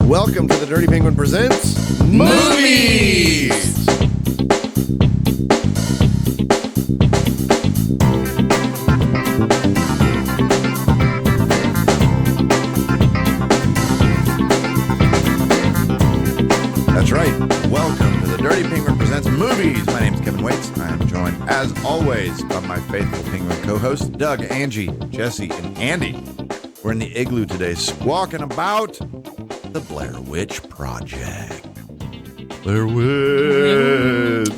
Welcome to the Dirty Penguin Presents Movies! That's right. Welcome to the Dirty Penguin Presents Movies. My name is Kevin Waits. I am joined, as always, by my faithful penguin co-hosts, Doug, Angie, Jesse, and Andy. We're in the igloo today, squawking about the Blair Witch Project. Blair Witch.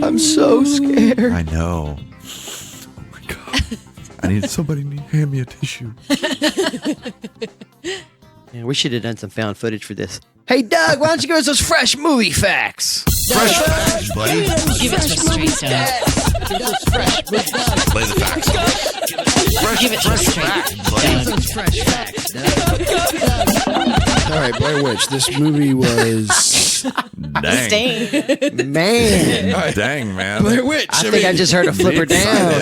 I'm so scared. I know. Oh my God. I need somebody to hand me a tissue. Yeah, we should have done some found footage for this. Hey, Doug, why don't you give us those fresh movie facts? Fresh facts, buddy. Give it to us straight, Doug. Play the facts. Give it to us straight, Doug. All right, Blair Witch. This movie was Dang. Man. Dang, man. Blair Witch. I think I just heard a flipper down.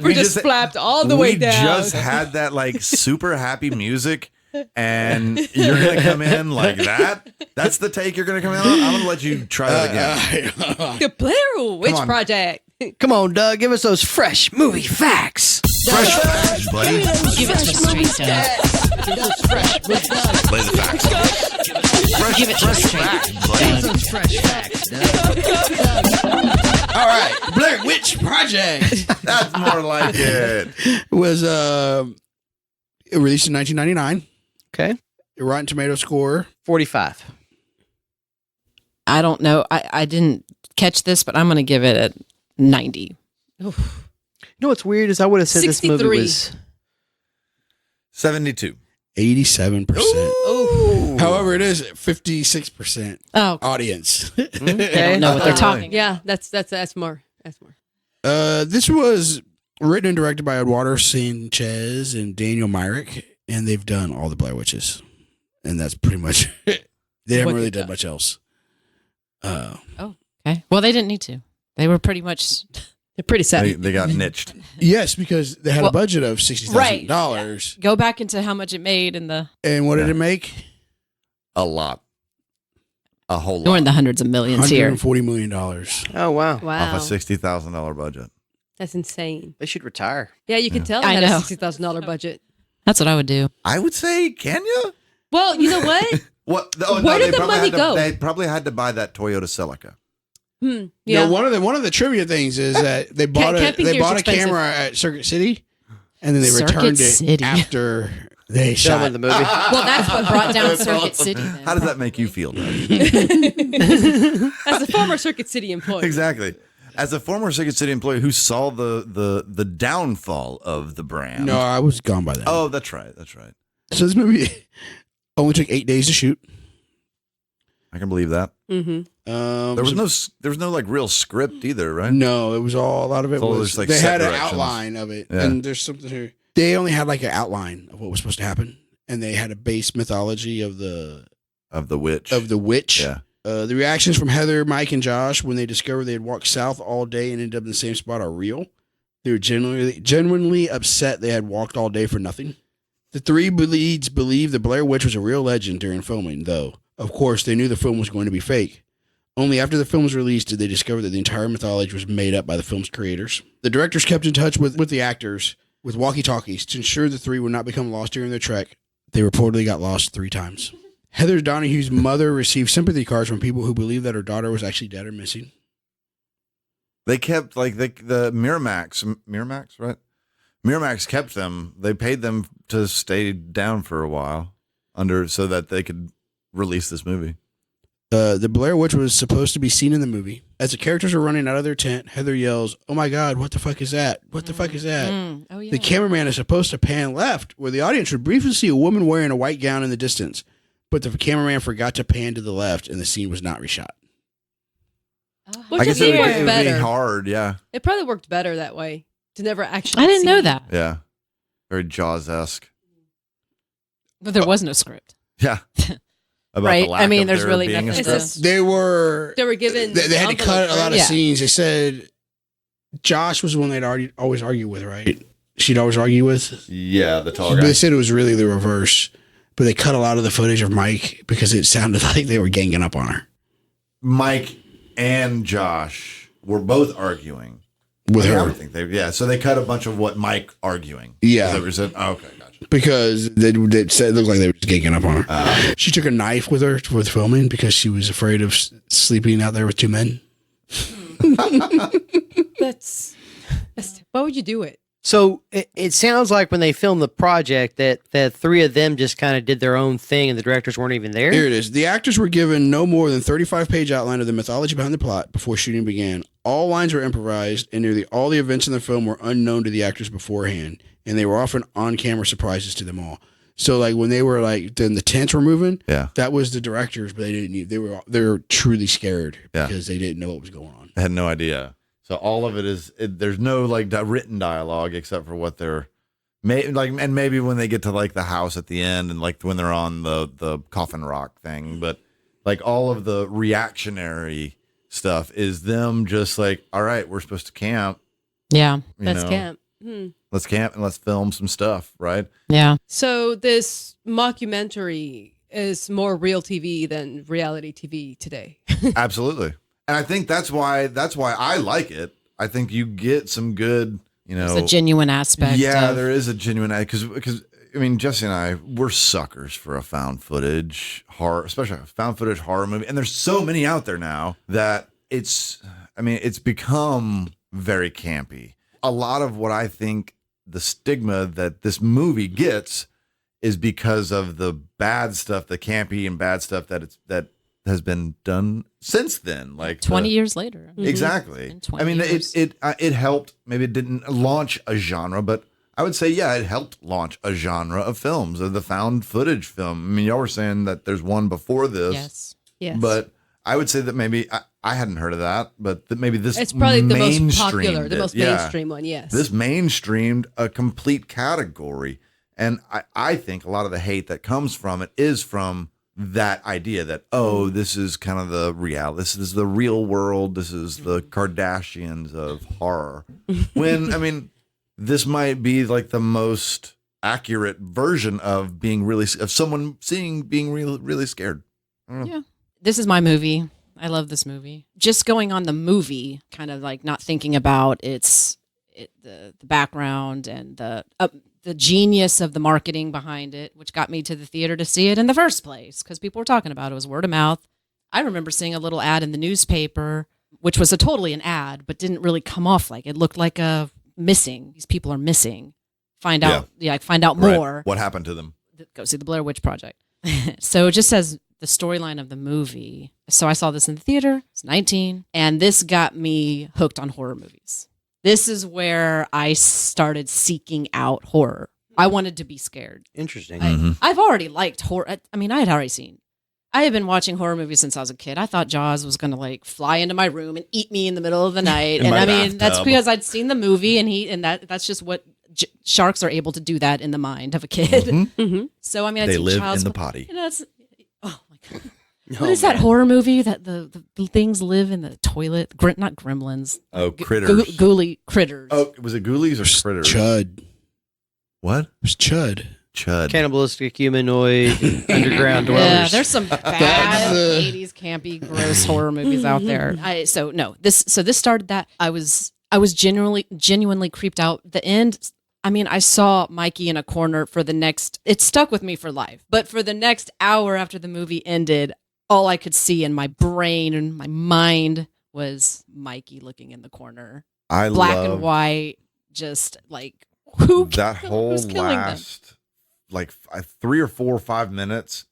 We just flapped all the way down. We just had that like super happy music, and you're gonna come in like that. That's the take you're gonna come in on. I'm gonna let you try that again. The Blair Witch on. Project. Come on, Doug, give us those fresh movie facts. Fresh facts, buddy. Give it to us straight, Doug. Play the facts. Give it to us straight, Doug. All right, Blair Witch Project That's more like it. was released in 1999. Okay. Rotten Tomato score. 45. I don't know. I didn't catch this, but I'm going to give it a 90. You know what's weird is I would have said this movie 63. was 72. 87%. Oh, However, it is 56% Oh, audience. I don't know what they're talking. yeah, that's more. That's more. This was written and directed by Eduardo Sanchez and Daniel Myrick, and they've done all the Blair Witches, and that's pretty much it. They haven't What really they've done much else. Okay. Well, they didn't need to. They were pretty much. They're pretty sad. They got niched. Yes, because they had a Well, budget of $60,000. Go back into how much it made in the. And what did it make? A lot. A whole We're lot. in the hundreds of millions here. $140 million. Oh, wow. Wow, Off a $60,000 budget. that's insane. They should retire. Yeah, you can tell I they had know. a $60,000 budget. That's what I would do. I would say, can you? Well, you know what? What? Where did they the probably money had to- go? They probably had to buy that Toyota Celica. Yeah. You know, one of the trivia things is that they bought camping gear's a expensive. camera at Circuit City, and then they Circuit returned City. it after they Film shot of the movie. Well, that's what brought down That's Circuit awesome. City. Then. How does that make you feel, Doug? As a former Circuit City employee. Exactly. As a former Circuit City employee who saw the downfall of the brand. No, I was gone by then. Oh, that's right. That's right. So this movie only took 8 days to shoot. I can believe that. Mm-hmm. There was no like real script either, right? No, it was a lot of it It's all was just, like, they set had an directions. outline of it, Yeah. and there's something here. They only had like an outline of what was supposed to happen, and they had a base mythology of the Of the witch. witch. Yeah. The reactions from Heather, Mike, and Josh when they discovered they had walked south all day and ended up in the same spot are real. They were genuinely upset they had walked all day for nothing. The three leads believe the Blair Witch was a real legend during filming, though, of course, they knew the film was going to be fake. Only after the film was released did they discover that the entire mythology was made up by the film's creators. The directors kept in touch with the actors with walkie-talkies to ensure the three would not become lost during their trek. They reportedly got lost 3 times. Heather Donahue's mother received sympathy cards from people who believed that her daughter was actually dead or missing. They kept like the Miramax, right? Miramax kept them. They paid them to stay down for a while so that they could release this movie. The Blair Witch was supposed to be seen in the movie. As the characters are running out of their tent, Heather yells, "Oh my God, what the fuck is that? What the fuck is that?" Oh, yeah. The cameraman is supposed to pan left, where the audience would briefly see a woman wearing a white gown in the distance. But the cameraman forgot to pan to the left, and the scene was not reshot. Which I guess I think it worked would be better. hard. Yeah. It probably worked better that way to never actually. I didn't know see. that. Yeah. Very Jaws-esque. But there was no script. Yeah. About Right. the lack I mean, of there's there really being a nothing script. to- They were They were given. they had to cut a lot of Yeah. scenes. They said Josh was the one they'd always argue with, right? She'd always argue with. Yeah, the tall They guy. said it was really the reverse. but they cut a lot of the footage of Mike because it sounded like they were ganging up on her Mike and Josh were both arguing with I her. think so they cut a bunch of what Mike arguing. Yeah. They were saying, okay, gotcha. Because they said it looked like they were just ganging up on her. She took a knife with her with filming because she was afraid of sleeping out there with two men. That's why would you do it? So it sounds like when they filmed the project that three of them just kind of did their own thing and the directors weren't even there. Here it is. The actors were given no more than 35-page outline of the mythology behind the plot before shooting began. All lines were improvised, and nearly all the events in the film were unknown to the actors beforehand, and they were often on-camera surprises to them all. So, like when they were then the tents were moving. Yeah. That was the directors, but they were truly scared because they didn't know what was going on. I had no idea. So all of it is there's no like written dialogue except for what they're and maybe when they get to like the house at the end and like when they're on the coffin rock thing, but like all of the reactionary stuff is them just like, all right, we're supposed to camp. Yeah. Let's camp. Let's camp and let's film some stuff, right? Yeah. So this mockumentary is more real TV than reality TV today. Absolutely. And I think that's why I like it. I think you get some good, There's a genuine aspect. Yeah, of, there is a genuine because I mean Jesse and I we're suckers for a found footage horror, especially a found footage horror movie. And there's so many out there now that it's become very campy. A lot of what I think the stigma that this movie gets is because of the bad stuff, the campy and bad stuff that has been done since then, like 20 years later. Exactly. In 20 I mean, years. it helped. Maybe it didn't launch a genre, but I would say, yeah, it helped launch a genre of films, of the found footage film. I mean, y'all were saying that there's one before this, Yes. but I would say that maybe I hadn't heard of that, but that maybe this It's probably the most popular, mainstreamed the most it. Yeah. mainstream one. Yes. This mainstreamed a complete category, and I think a lot of the hate that comes from it is from that idea that, oh, this is kind of the reality. This is the real world. This is the Kardashians of horror. When, I mean, this might be like the most accurate version of being of someone being really scared. I don't know. Yeah. This is my movie. I love this movie. Just going on the movie, kind of like not thinking about the background and the genius of the marketing behind it, which got me to the theater to see it in the first place because people were talking about it. It was word of mouth. I remember seeing a little ad in the newspaper, which was totally an ad, but didn't really come off like it looked like a missing. These people are missing. Find out more. Right. What happened to them? Go see the Blair Witch Project. So it just says the storyline of the movie. So I saw this in the theater. I was 19, and this got me hooked on horror movies. This is where I started seeking out horror. I wanted to be scared. Interesting. I've already liked horror. I mean, I had been watching horror movies since I was a kid. I thought Jaws was going to like fly into my room and eat me in the middle of the night. And I mean, that's because I'd seen the movie and that's just what sharks are able to do that in the mind of a kid. Mm-hmm. So, I mean, They live in the potty. You know, oh my God. What is that horror movie that the things live in the toilet? Not gremlins. Oh, critters. Ghouly critters. Oh, was it ghoulies or critters? Chud. What? It was Chud. Chud. Cannibalistic humanoid underground dwellers. Yeah, there's some bad 80s campy, gross horror movies out there. This started that. I was genuinely creeped out. The end. I mean, I saw Mikey in a corner it stuck with me for life. But for the next hour after the movie ended, all I could see in my brain and my mind was Mikey looking in the corner. Black and white, just like, who's killing them? Like 3 or 4 or 5 minutes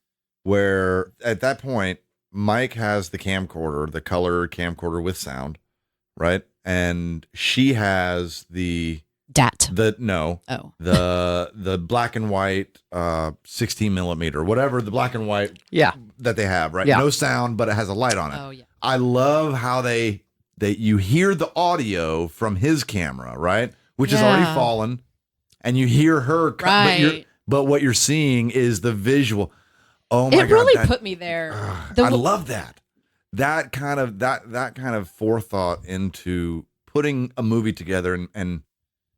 where at that point, Mike has the camcorder, the color camcorder with sound, right? And she has the black and white 16 millimeter, whatever the black and white that they have, right? Yeah. No sound, but it has a light on it. Oh yeah. I love how you hear the audio from his camera, right? Which is already fallen, and you hear her right. but what you're seeing is the visual. Oh my God. It really put me there. I love that. That kind of forethought into putting a movie together and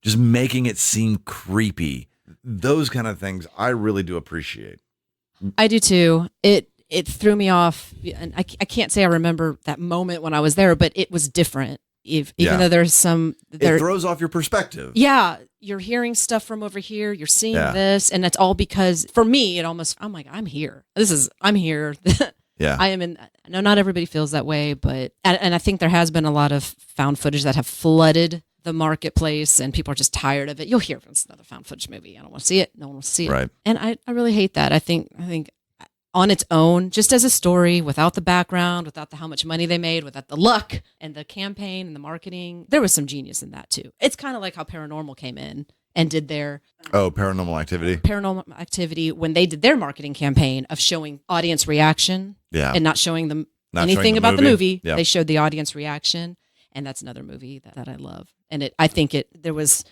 just making it seem creepy. Those kind of things I really do appreciate. I do too. It threw me off, and I can't say I remember that moment when I was there, but it was different. Even though there's some, it throws off your perspective. Yeah, you're hearing stuff from over here. You're seeing this, and it's all because for me, I'm like, I'm here. I'm here. Yeah, I am in. I know not everybody feels that way, but and I think there has been a lot of found footage that have flooded the marketplace, and people are just tired of it. You'll hear it's another found footage movie. I don't want to see it. No one wants to see it. Right. And I really hate that. I think on its own, just as a story, without the background, without how much money they made, without the luck and the campaign and the marketing, there was some genius in that too. It's kind of like how Paranormal came in and did their Paranormal Activity when they did their marketing campaign of showing audience reaction and not showing them anything about the movie. Yeah. They showed the audience reaction, and that's another movie that I love. And I think there was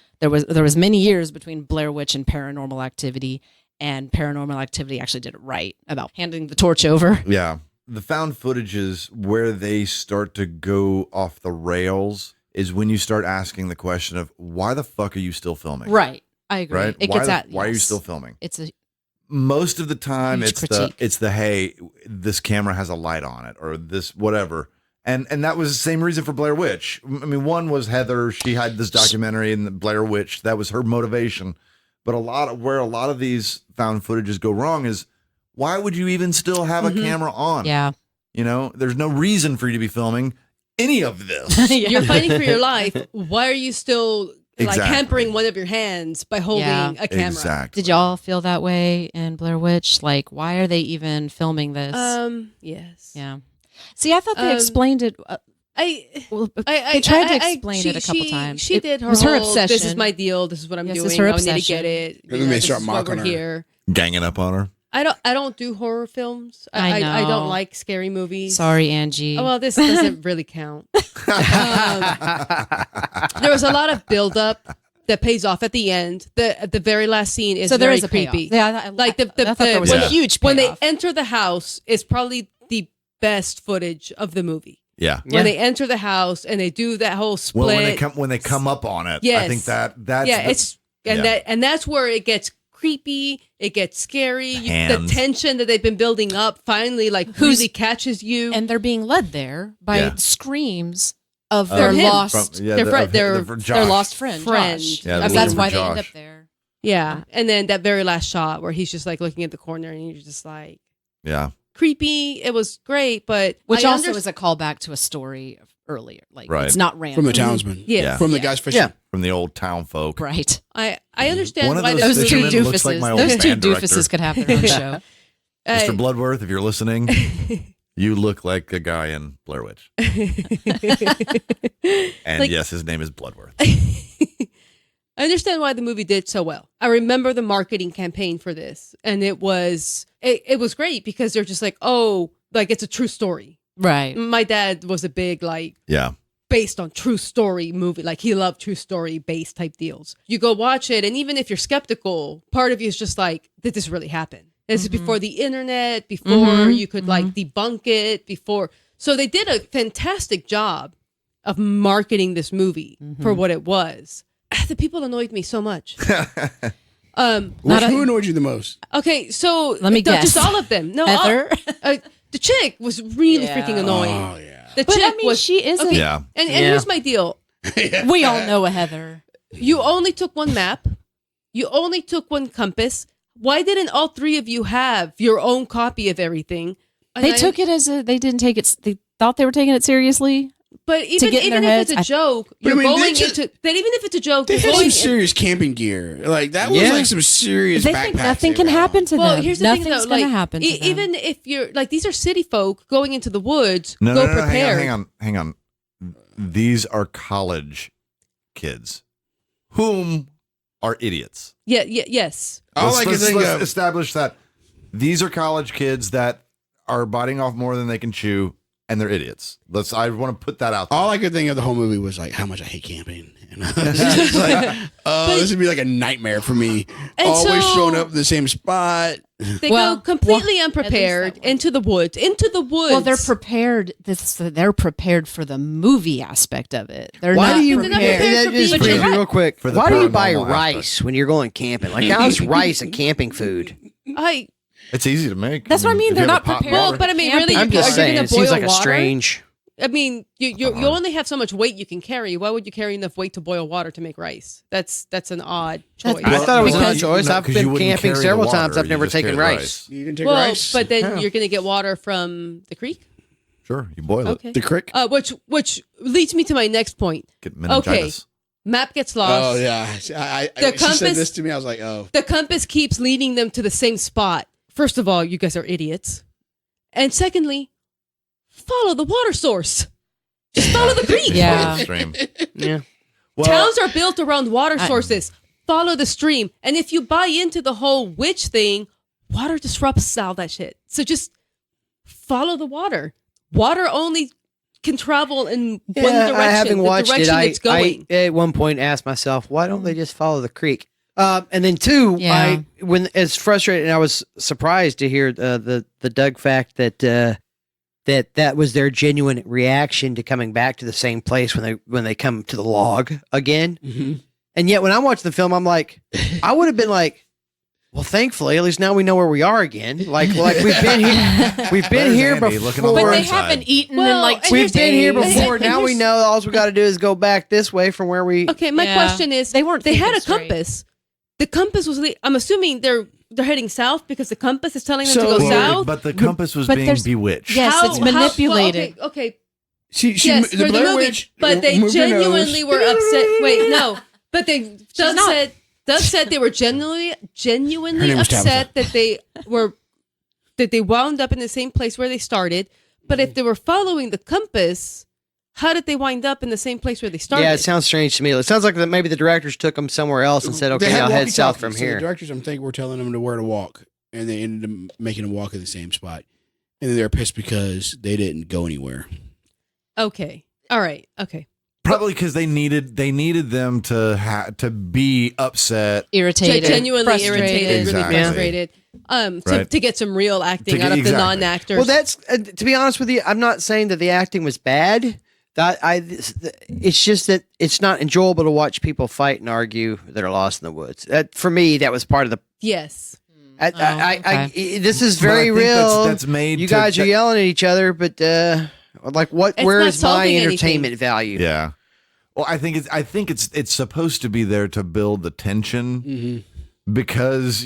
many years between Blair Witch and Paranormal Activity. And Paranormal Activity actually did it right about handing the torch over. Yeah. The found footages where they start to go off the rails is when you start asking the question of why the fuck are you still filming? Right. I agree. Right? Why are you still filming? Most of the time it's the hey, this camera has a light on it or this whatever. And that was the same reason for Blair Witch. I mean, one was Heather, she had this documentary in the Blair Witch, that was her motivation. But a lot of these found footages go wrong is why would you even still have a camera on? Yeah. You know, there's no reason for you to be filming any of this. You're fighting for your life. Why are you still Exactly. like hampering one of your hands by holding a camera? Exactly. Did y'all feel that way in Blair Witch? Like, why are they even filming this? Yes. Yeah. See, I thought they explained it. I they tried to explain it a couple times. She did her it was her whole, obsession. This is my deal. This is what I'm Yes, doing. it's her I need to obsession. get it. And then they start this is why mocking we're her. here. Ganging up on her. I don't do horror films. I know. I don't like scary movies. Sorry, Angie. Oh, well, this doesn't really count. There was a lot of buildup that pays off at the end. The very last scene is so there very is a creepy. payoff. Yeah, Like I thought there was a huge when payoff. they enter the house is probably the best footage of the movie. Yeah. When they enter the house and they do that whole split. Well, when they come up on it, Yes. I think that's that's where it gets creepy. It gets scary. The hands. tension that they've been building up finally really catches you. and they're being led there by screams of From their him. lost Their lost friend. Josh. Yeah, I mean, they're that's looking why for they end Josh. up there. Yeah. And then that very last shot where he's just like looking at the corner and you're just like Yeah. creepy. It was great, but Which I also is a callback to a story earlier. Like Right. it's not random. From the townsman. Yes. Yeah. From the guys fishing. Yeah. From the old town folk. Right. I understand One of why those Those two fishermen doofuses. looks like my old Those two band director. doofuses could have their own show. Mr. Bloodworth, if you're listening, you look like a guy in Blair Witch. And Like- yes, his name is Bloodworth. I understand why the movie did so well. I remember the marketing campaign for this, and it was great because they're just like, oh, like it's a true story. Right. My dad was a big like Yeah. based on true story movie. Like he loved true story based type deals. You go watch it, and even if you're skeptical, part of you is just like, did this really happen? This is before the internet, before you could like debunk it, before. So they did a fantastic job of marketing this movie for what it was. The people annoyed me so much. Who annoyed you the most? Okay, so Let me guess. just all of them. No, Heather? the chick was really Yeah. freaking annoying. Oh, yeah. The But chick I mean, was she is okay. Yeah. And Yeah. here's my deal: We all know a Heather. you only took one map, you only took one compass. Why didn't all three of you have your own copy of everything? And They took it as they didn't take it. They thought they were taking it seriously. but even get in even their if it's a heads, joke, But I you're mean, going they just- into that. Even if it's a joke, They you're had going some serious camping gear. Like that was Yeah. like some serious They backpacks. think nothing they can were happen on. to Well, them. here's the Nothing's thing, though. going to Like, happen to them. even if you're like these are city folk going into the woods, No, go no, prepared. hang on. These are college kids whom are idiots. Yes. All I can think let's of. establish that these are college kids that are biting off more than they can chew, and they're idiots. I want to put that out there. All I could think of the whole movie was like how much I hate camping. And I was just like, this would be like a nightmare for me. And Always so- showing up at the same spot. They Well, go completely well, unprepared at least that one. into the woods. Well, they're prepared. They're prepared for the movie aspect of it. They're Why not do you? They're not prepared. prepared That for just being brings me trapped. real quick. For the Why do you buy paranormal rice when you're going camping? Like, how's rice a camping food? It's easy to make. That's what I mean. if They're you have not a pot prepared. boiler- Well, but I mean, Camping. really, I'm just are you saying, going it to boil seems like a water? strange. I mean, you only have so much weight you can carry. Why would you carry enough weight to boil water to make rice? That's an odd choice. I thought it was an Because- odd choice. no, I've 'cause you been wouldn't camping carry the several water, times. I've you never just taken carry the rice. You can take Well, rice. but then Yeah. you're going to get water from the creek. Sure, you boil it. Okay. the crick. Which leads me to my next point. Get meningitis. Map gets lost. Oh yeah, I The she said compass- this to me. I was like, oh, The compass keeps leading them to the same spot. First of all, you guys are idiots. And secondly, follow the water source. Just follow the creek. Yeah. Stream. Yeah. Well, Towns are built around water sources. Follow the stream. And if you buy into the whole witch thing, water disrupts all that shit. So just follow the water. Water only can travel in one direction. having watched the direction it, it's going. I at one point asked myself, why don't they just follow the creek? And then two, Yeah. when it's frustrated, and I was surprised to hear the Doug fact that that was their genuine reaction to coming back to the same place when they come to the log again. mm-hmm. And yet, when I watched the film, I'm like, I would have been like, well, thankfully, at least now we know where we are again. Like we've been here, There's here Andy looking on before. the But they Inside. haven't eaten Well, in like and 2 We've been here days. before. And Now we here's- know all we got to do is go back this way from where we. Okay, my Yeah. question is, They weren't They had a thinking straight. compass. The compass was. I'm assuming they're heading south because the compass is telling them to So- go Well, south. but the compass was But being there's- bewitched. Yes, it's manipulated. Well, okay. She Yes, the for the Blair movie, Witch, but they moved her genuinely nose. were upset. Wait, no, but Doug not. said they were genuinely Her name was upset that they wound up in the same place where they started. But if they were following the compass, how did they wind up in the same place where they started? Yeah, it sounds strange to me. It sounds like that maybe the directors took them somewhere else and said, They "Okay, had now head south walkie-talkies, from so here." The directors, I'm thinking, were telling them to where to walk, and they ended up making them walk at the same spot. And then they're pissed because they didn't go anywhere. Okay. All right. Okay. Probably because they needed them to be upset. Irritated. Genuinely frustrated. irritated, Exactly. really frustrated. Right. To get some real acting To get- out of the exactly. non-actors. Well, that's to be honest with you, I'm not saying that the acting was bad. It's just that it's not enjoyable to watch people fight and argue that are lost in the woods. For me, that was part of the. yes. This is But I very think real. That's made. You to- guys are yelling at each other, but like, what? It's Where not is my solving anything. entertainment value? Yeah. Well, I think it's supposed to be there to build the tension Mm-hmm. because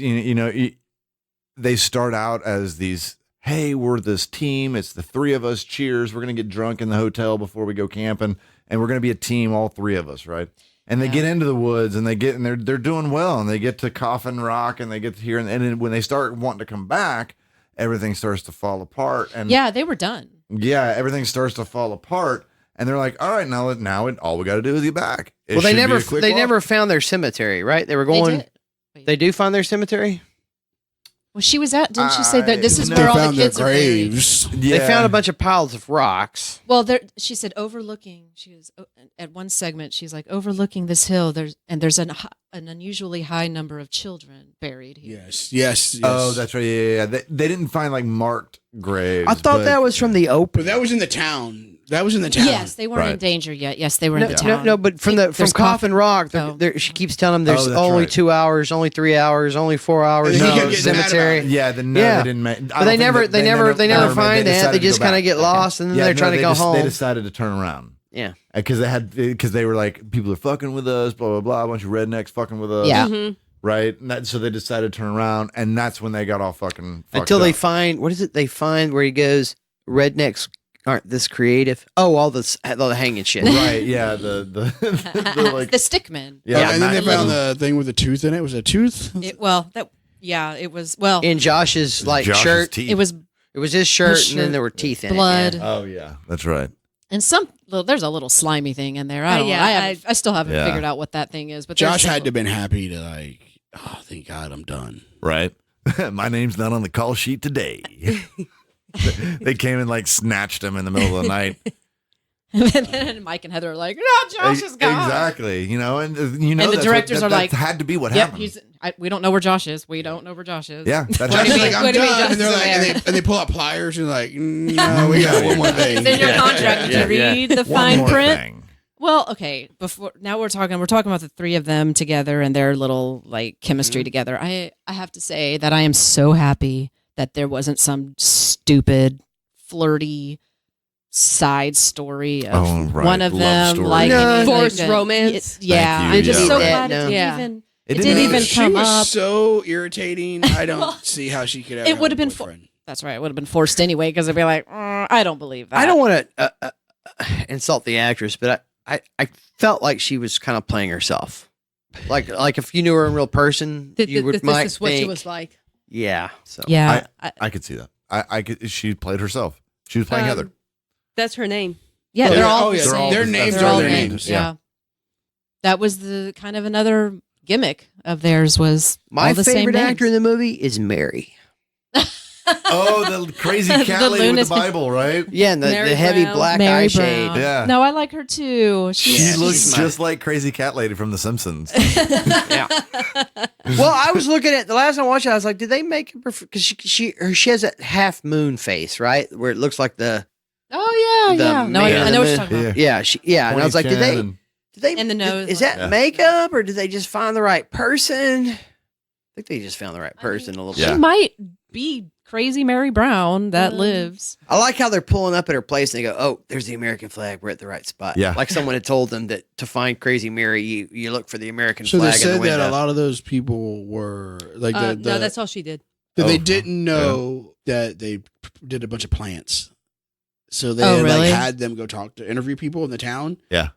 they start out as these. Hey, we're this team. It's the three of us. Cheers. We're gonna get drunk in the hotel before we go camping, and we're gonna be a team, all three of us, right? And they get into the woods, and they're doing well, and they get to Coffin Rock, and they get to here, and then when they start wanting to come back, everything starts to fall apart. And Yeah, they were done. yeah, everything starts to fall apart, and they're like, "All right, now all we got to do is get back." It Well, they should be never a quick they walk. never found their cemetery, right? They were going. did. They do find their cemetery. Well, she was at. Didn't she say that this is no. where They all the found their kids are buried? graves. Yeah. They found a bunch of piles of rocks. Well, she said overlooking. She was at one segment. She's like overlooking this hill. There's an unusually high number of children buried here. Yes. Oh, that's right. Yeah. They didn't find like marked graves. I thought but- that was from the open. But that was in the town. That was in the town. Yes, they weren't in Right. danger yet. Yes, they were in the No, town. no, but from There's Coffin Rock, Oh. she keeps telling them there's Oh, that's only right. 2 hours, only 3 hours, only 4 hours. And then to he get kept to getting mad cemetery. about it. Yeah, they Yeah. didn't make. But they never find that. They decided to just go kind of back. get lost, and then they're trying to go home. They decided to turn around. Yeah. Because they were like, people are fucking with us, blah blah blah, a bunch of rednecks fucking with us. Yeah. Mm-hmm. Right. So they decided to turn around, and that's when they got all fucking fucked Until they up. find, what is it? They find where he goes, rednecks aren't this creative. Oh, all the hanging shit. Right. Yeah. The like. the stickmen. Yeah. and then they Mac- found the thing with the tooth in it. Was it a tooth? It was In Josh's Josh's shirt. teeth. it was It was his shirt, His and then shirt, there were teeth in blood. it. Yeah. Oh yeah, that's right. and there's a little slimy thing in there. I don't know. yeah, I still haven't Yeah. figured out what that thing is. But Josh there's had to have been happy to like, oh, thank God I'm done. Right. My name's not on the call sheet today. They came and like snatched him in the middle of the night. and then Mike and Heather are like, "No, Josh is gone." Exactly. And And the that's directors what, are that like, had to be what Yep, happened. we don't know where Josh is. We don't know where Josh is. Yeah, that's Josh do is you like, mean- I'm what do you mean done. And they're Josh like, is and they pull out pliers and like, no, we got one more thing. It's in your contract. Did you read the One fine more print? thing. Well, okay. We're talking about the three of them together and their little like chemistry together. I have to say that I am so happy that there wasn't some stupid, flirty side story of one of Love them, story. like No. Forced romance. Yeah, Thank you. I'm just Yeah, so right. glad No. it Yeah. even. It It didn't didn't even- even She come was up. so irritating. I don't see how she could ever. It would have have been a boyfriend. That's right. It would have been forced anyway because I'd be like, I don't believe that. I don't want to insult the actress, but I felt like she was kind of playing herself. Like if you knew her in real person, you would This might is what think, she was like. yeah. So Yeah, I could see that. I could. She played herself. She was playing Heather. That's her name. yeah, Oh, they're yeah. all Oh, the yeah. same. Their names They're are all their names. names. Yeah. That was the kind of another gimmick of theirs was my all the same favorite names. actor in the movie is Mary. Oh, the crazy cat The lady with lunatic. the Bible, right? Yeah, and the Mary heavy Brown. black Mary eye Brown. shade. Yeah. No, I like her too. She Yeah, looks she's just like crazy cat lady from The Simpsons. Yeah. Well, I was looking at the last time I watched it. I was like, did they make her because she has that half moon face, right, where it looks like the Oh yeah, The yeah. No, man I know what in you're talking about. yeah, and I was like, did Pointy they And the nose, is that Yeah. makeup or did they just find the right person? I think they just found the right person a little She Yeah. bit. might be crazy Mary Brown that Um, lives. I like how they're pulling up at her place and they go, "Oh, there's the American flag. We're at the right spot." Yeah. Like someone had told them that to find Crazy Mary, you look for the American So they flag in the said that window. a lot of those people were like No, that's all she did. that they Oh, didn't know that they did a bunch of plants. So they Oh, had, really? like had them go talk to interview people in the town. Yeah.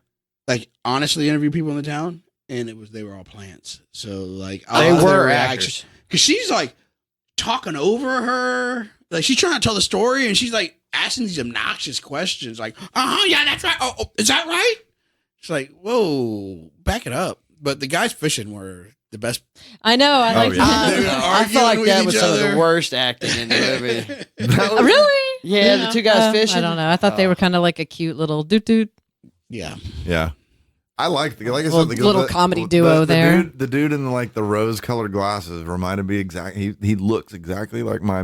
Like honestly interview people in the town, and they were all plants. So like They all their were reactions- actors. Cause she's like talking over her. Like she's trying to tell the story and she's like asking these obnoxious questions like, yeah, that's right. Oh, is that right? It's like, whoa, back it up. But the guys fishing were the best. I know. I like yeah. They were I felt like arguing that with was each some of the other. worst acting in the movie. Really? Yeah, the two guys fishing. I don't know. I thought they were kind of like a cute little doot. Yeah. Yeah. I like like I Little- said, little comedy duo there. The dude in like the rose colored glasses reminded me exactly. He looks exactly like my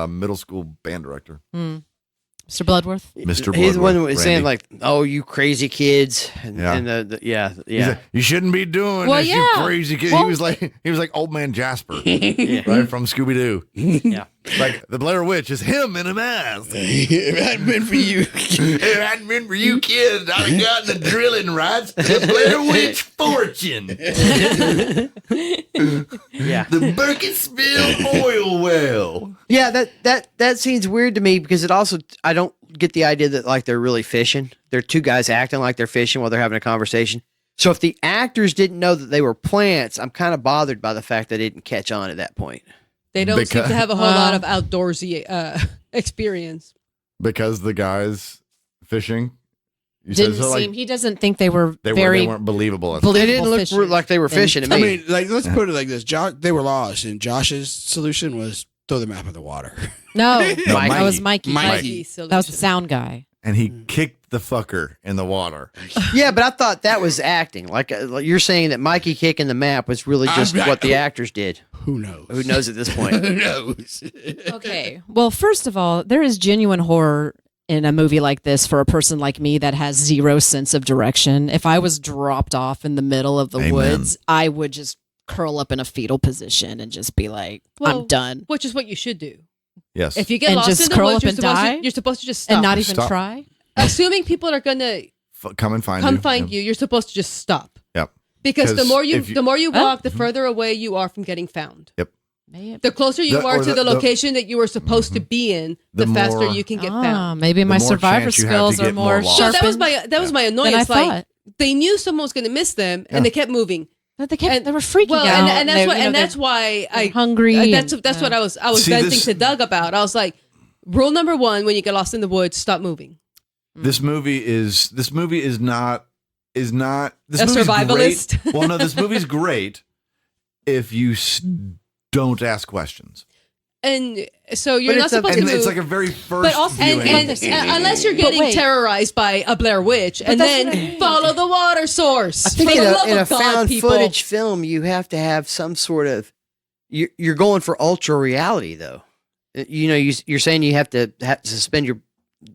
middle school band director, Mr. Bloodworth. Mr. He's the one who Bloodworth, was saying Randy. like, "Oh, you crazy kids," and, Yeah. and the He's like, you shouldn't be doing Well, this, you yeah. crazy kid. Well- he was like old man Jasper, Yeah. right from Scooby Doo. Yeah. Like the Blair Witch is him in a mask. If it hadn't been for you. If it hadn't been for you kids, I'd have gotten the drilling rights to Blair Witch fortune. Yeah. The Burkittsville oil well. Yeah, that seems weird to me because it also I don't get the idea that like they're really fishing. They're two guys acting like they're fishing while they're having a conversation. So if the actors didn't know that they were plants, I'm kind of bothered by the fact they didn't catch on at that point. They don't seem Because- to have a whole lot of outdoorsy experience. Because the guys fishing, you said Didn't so, seem. He doesn't think they were they very weren't believable. believable They didn't look fishers. like they were fishing to I me. mean, like, let's put it like this. They were lost, and Josh's solution was throw them out of the water. No, No, that was Mikey. Mikey. That was the sound guy. And he kicked the fucker in the water. Yeah, but I thought that was acting. Like you're saying that Mikey kicking the map was really just I'm what the not- actors did. Who knows? Who knows at this point? Who knows? Okay. Well, first of all, there is genuine horror in a movie like this for a person like me that has zero sense of direction. If I was dropped off in the middle of the Amen. woods, I would just curl up in a fetal position and just be like, Well, I'm done. Which is what you should do. Yes. If you get And lost just in the curl woods, up you're and supposed die? you're supposed to just stop. And not even Stop. try. Assuming people are gonna Come and find come you. find Yeah. you, you're supposed to just stop. Yep. Because the 'Cause more if you- the more you Huh? walk, the further away you are from getting found. Maybe, The closer you The- are or to the- the the- location that you were supposed to be in, the, The faster more- you can get found. maybe my more survivor chance you have to skills get are more more lost. So sharpened that was my than I annoyance. Like thought. they knew someone was going to miss them, Yeah. and they kept moving. They And- were freaking Well, out. and that's They- what, you know, and they're- that's why they're I hungry. That's and- what I was See, venting this- to Doug about. I was like, rule number 1: when you get lost in the woods, stop moving. This movie is not this A movie's survivalist. great. Well, no, this movie's great if you don't ask questions. And so you're But not it's a- supposed And to it's move. like a very first But also- viewing. and unless you're But getting wait. terrorized by a Blair Witch, and that's then what I mean. follow the water source. I think For in the a, love in a of God, found people. footage film, you have to have some sort of. You're going for ultra reality, though. You know, you're saying you have to suspend your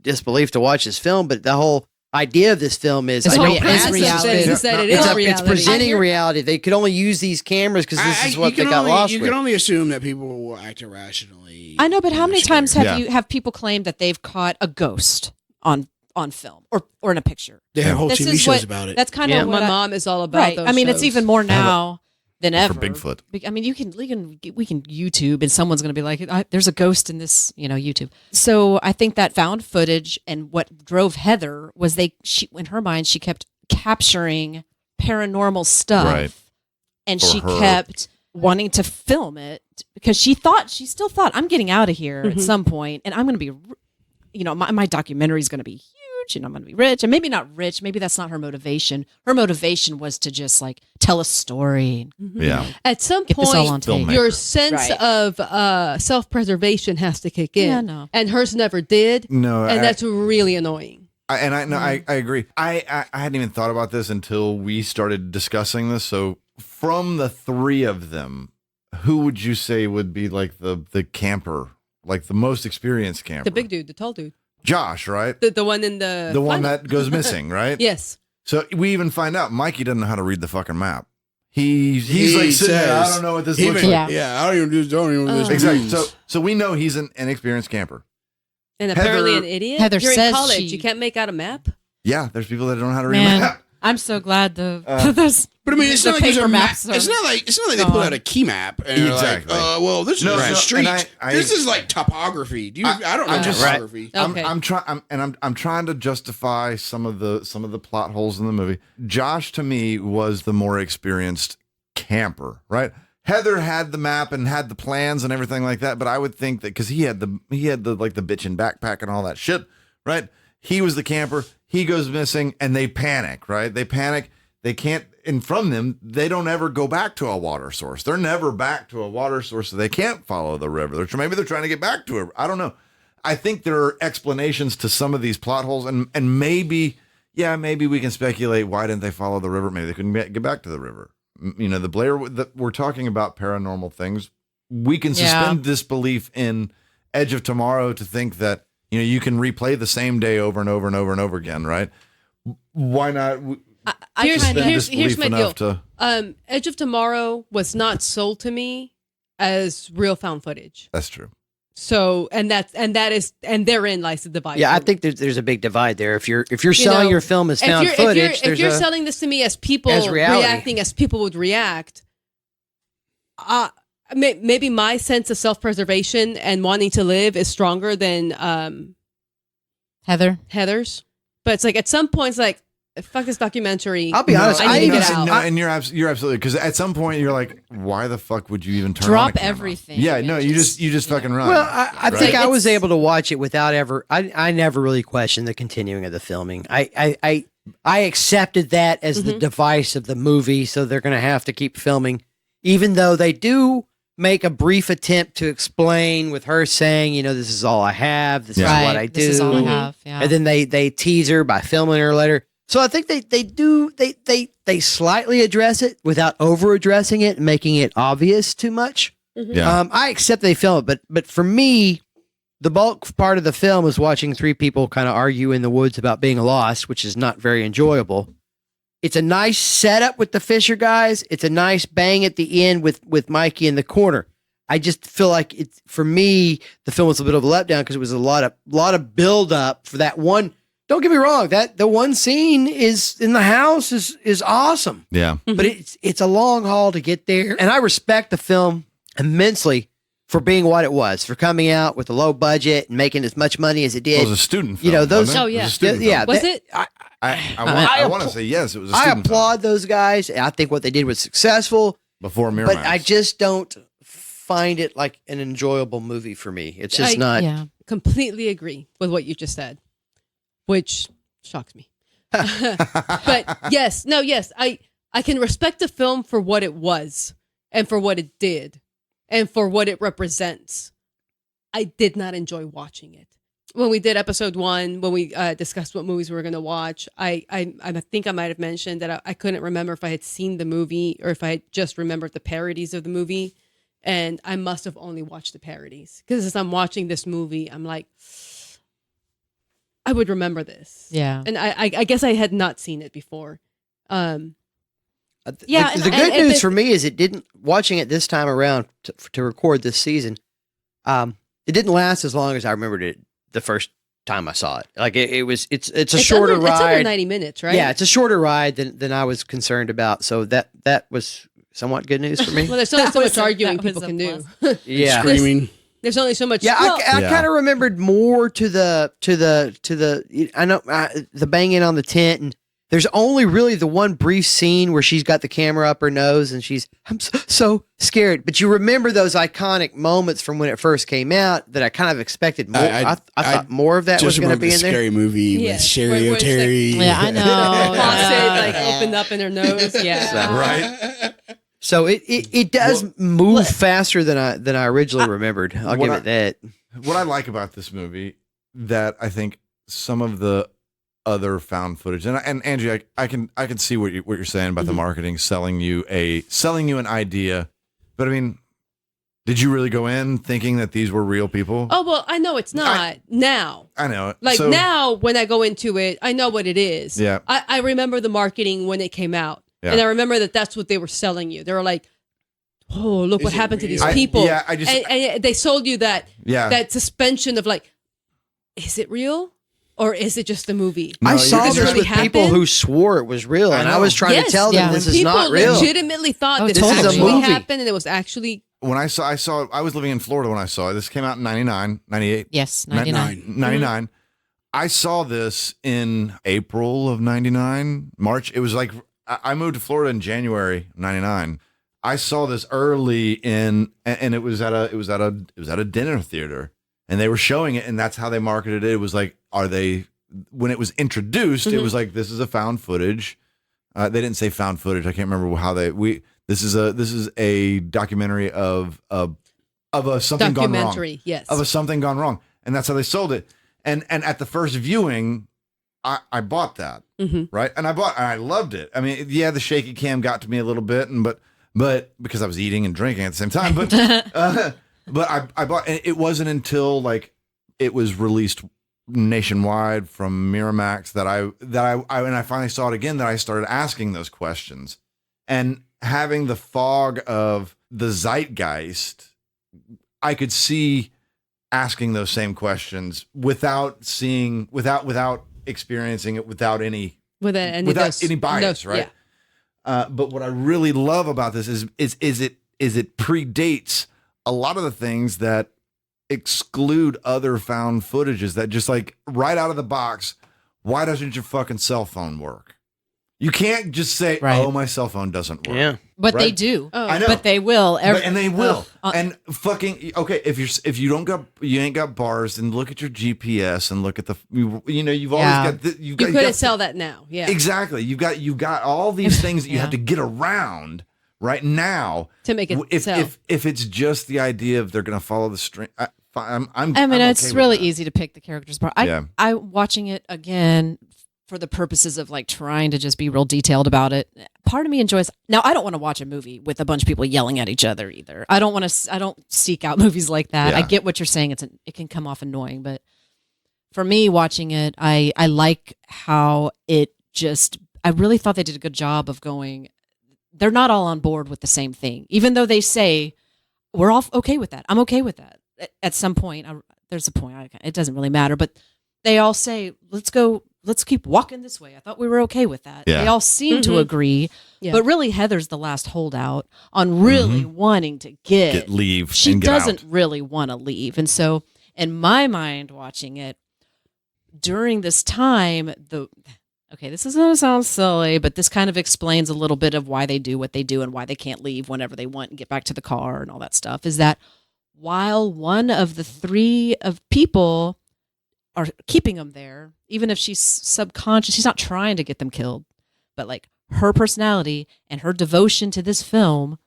disbelief to watch this film, but the whole idea of this film is This I whole don't premise ask is them reality. to- Is that it it's, is a- it's reality. presenting reality. They could only use these cameras because this is what they got lost You with. can only assume that people will act irrationally. I know, but how many times have Yeah. have people claimed that they've caught a ghost on film or in a picture? They have whole This TV is shows what- about it. That's kind Yeah. of what My mom is all about right. those I mean, it's shows. even more now than ever. For Bigfoot. I mean, we can YouTube, and someone's going to be like, "There's a ghost in this," YouTube. So I think that found footage and what drove Heather was she in her mind she kept capturing paranormal stuff, Right. and For she her. kept wanting to film it because she still thought, I'm getting out of here at some point, and I'm going to be, my documentary is going to be huge, and I'm going to be rich, and maybe not rich. Maybe that's not her motivation. Her motivation was to just like tell a story. Yeah. At some Get this all point, on tape. Filmmaker. your sense Right. of self-preservation has to kick in. Yeah, no. And hers never did. No, And that's really annoying. I agree. I hadn't even thought about this until we started discussing this. So from the three of them, who would you say would be like the camper, like the most experienced camper? The big dude, the tall dude. Josh, right? The one in the... The one planet. that goes missing, right? Yes. So we even find out Mikey doesn't know how to read the fucking map. He's like sitting there, I don't know what this looks like. Yeah. I don't even know what this Exactly. means. So we know he's an inexperienced camper. And apparently Heather- an idiot. Heather You're in says college. she- You can't make out a map? Yeah, there's people that don't know how to read a Man, map. I'm so glad those. But I mean, it's The not like there's paper a map. maps It's are not like they pull gone. out a key map and they're Exactly. like, well, this is No, a no, street. and I- This is like topography. I don't know I'm just- topography. Okay. I'm trying to justify some of the plot holes in the movie. Josh to me was the more experienced camper, right? Heather had the map and had the plans and everything like that, but I would think that because he had the like the bitchin' backpack and all that shit, right? He was the camper. He goes missing and they panic, right? They panic. They can't, and from them, they don't ever go back to a water source. They're never back to a water source, so they can't follow the river. Maybe they're trying to get back to it. I don't know. I think there are explanations to some of these plot holes, and maybe we can speculate why didn't they follow the river? Maybe they couldn't get back to the river. The Blair that we're talking about paranormal things. We can suspend disbelief in Edge of Tomorrow to think that you can replay the same day over and over and over and over again, right? Why not? Here's disbelief my enough deal. Edge of Tomorrow was not sold to me as real found footage. That's true. So and therein lies the divide. Yeah, I for me. think there's a big divide there. If you're selling your film as found footage, if you're selling this to me as people as reality. reacting as people would react, maybe my sense of self-preservation and wanting to live is stronger than Heather's. But it's like at some point, it's like, fuck this documentary. I'll be honest, I need to I get even- out. No, and you're absolutely because at some point you're like, why the fuck would you even turn Drop on a camera? everything Yeah, and no, you just fucking run. Well, I Right. think I It's- was able to watch it without ever. I never really questioned the continuing of the filming. I accepted that as the device of the movie, so they're going to have to keep filming, even though they do make a brief attempt to explain with her saying, this is all I have. This is what I do. This is all I have. Yeah. And then they tease her by filming her later. So I think they slightly address it without over addressing it and making it obvious too much. yeah. I accept they film it, but for me, the bulk part of the film is watching three people kind of argue in the woods about being lost, which is not very enjoyable. It's a nice setup with the Fisher guys. It's a nice bang at the end with Mikey in the corner. I just feel like it's, for me, the film was a bit of a letdown because it was a lot of build up for that one. Don't get me wrong, that the one scene is in the house is awesome. Yeah. But it's a long haul to get there. And I respect the film immensely for being what it was, for coming out with a low budget and making as much money as it Well, did. it was a student film. those. wasn't it? Oh, It yeah. was a student Yeah, film. Was that- it? I want to say yes. It was a I student film applaud those guys. I think what they did was successful, before Miramax. but I just don't find it like an enjoyable movie for me. It's just not. Yeah. Completely agree with what you just said, which shocks me. But yes, I can respect the film for what it was and for what it did and for what it represents. I did not enjoy watching it. When we did episode 1, when we discussed what movies we were going to watch, I think I might have mentioned that I couldn't remember if I had seen the movie or if I had just remembered the parodies of the movie. And I must have only watched the parodies because as I'm watching this movie, I'm like, I would remember this. Yeah. And I guess I had not seen it before. Yeah, The good news for me is it didn't, watching it this time around to record this season, it didn't last as long as I remembered it the first time I saw it. Like it's a shorter ride. It's under 90 minutes, right? Yeah, it's a shorter ride than I was concerned about. So that was somewhat good news for me. Well, there's only so much arguing that was people a can do. Yeah. Screaming. There's only so much. Yeah, I Yeah. kind of remembered more to the I know the banging on the tent, and there's only really the one brief scene where she's got the camera up her nose and I'm so scared. But you remember those iconic moments from when it first came out that I kind of expected more. I thought more of that was Just going to remember be the in there. scary movie Yeah. with Sherry Where it's O'Terry. Yeah, I know. Faucet opened up in her nose. Yeah. Right? So it does move faster than I originally remembered. I'll give it that. What I like about this movie that I think some of the other found footage and Angie, I can see what you're saying about the marketing selling you an idea, but I mean, did you really go in thinking that these were real people? Oh well, I know it's not now. I know. Like So- now, when I go into it, I know what it is. Yeah. I remember the marketing when it came out, Yeah. and I remember that's what they were selling you. They were like, "Oh, look Is what it happened to these real? people." I they sold you that Yeah. that suspension of like, is it real or is it just a movie? No, I you- saw Did this this really with people happen? who swore it was real, and I know. was trying to tell them Yeah. this is People not real. legitimately thought Oh, that this this is a actually movie. happened, and it was actually. When I was living in Florida when I saw it. This came out in 99, 98. Yes, 99. 99. I saw this in April of 99, March. It was like I moved to Florida in January 99. I saw this early and it was at a dinner theater, and they were showing it, and that's how they marketed it. It was like, when it was introduced, it was like, this is a found footage. They didn't say found footage. I can't remember how this is a documentary of a something gone wrong. Documentary, yes. Of a something gone wrong. And that's how they sold it. And at the first viewing, I bought that. Right. And I loved it. I mean, yeah, the shaky cam got to me a little bit, but because I was eating and drinking at the same time, but I bought, and it wasn't until like it was released nationwide from Miramax that I finally saw it again, that I started asking those questions, and having the fog of the zeitgeist, I could see asking those same questions without experiencing it, without any bias, right? Yeah. But what I really love about this is it predates a lot of the things that exclude other found footages, that just like right out of the box, why doesn't your fucking cell phone work? You can't just say, Right. "Oh, my cell phone doesn't work." Yeah. But they Right. do. Oh. I know. But they will. And they will. And fucking okay. If you ain't got bars, then look at your GPS and look at you've always Yeah. got You couldn't sell that now. Yeah. Exactly. You got all these things that you have to get around right now To make it sell. If it's just the idea of they're going to follow the string. I'm it's okay with really that. easy to pick the characters apart. Yeah. I watching it again for the purposes of like trying to just be real detailed about it. Part of me enjoys. Now, I don't want to watch a movie with a bunch of people yelling at each other either. I don't seek out movies like that. Yeah. I get what you're saying. It can come off annoying, but for me watching it, I like how it just, I really thought they did a good job of going, they're not all on board with the same thing, even though they say we're all okay with that. I'm okay with that. At some point, there's a point, it doesn't really matter, but they all say, let's keep walking this way. I thought we were okay with that. Yeah. They all seem to agree, Yeah. but really Heather's the last holdout on really wanting to get leave. she and get doesn't out. really want to leave. And so in my mind watching it during this time, this is going to sound silly, but this kind of explains a little bit of why they do what they do and why they can't leave whenever they want and get back to the car and all that stuff, is that while one of the three of people are keeping them there, even if she's subconscious, she's not trying to get them killed, but like her personality and her devotion to this film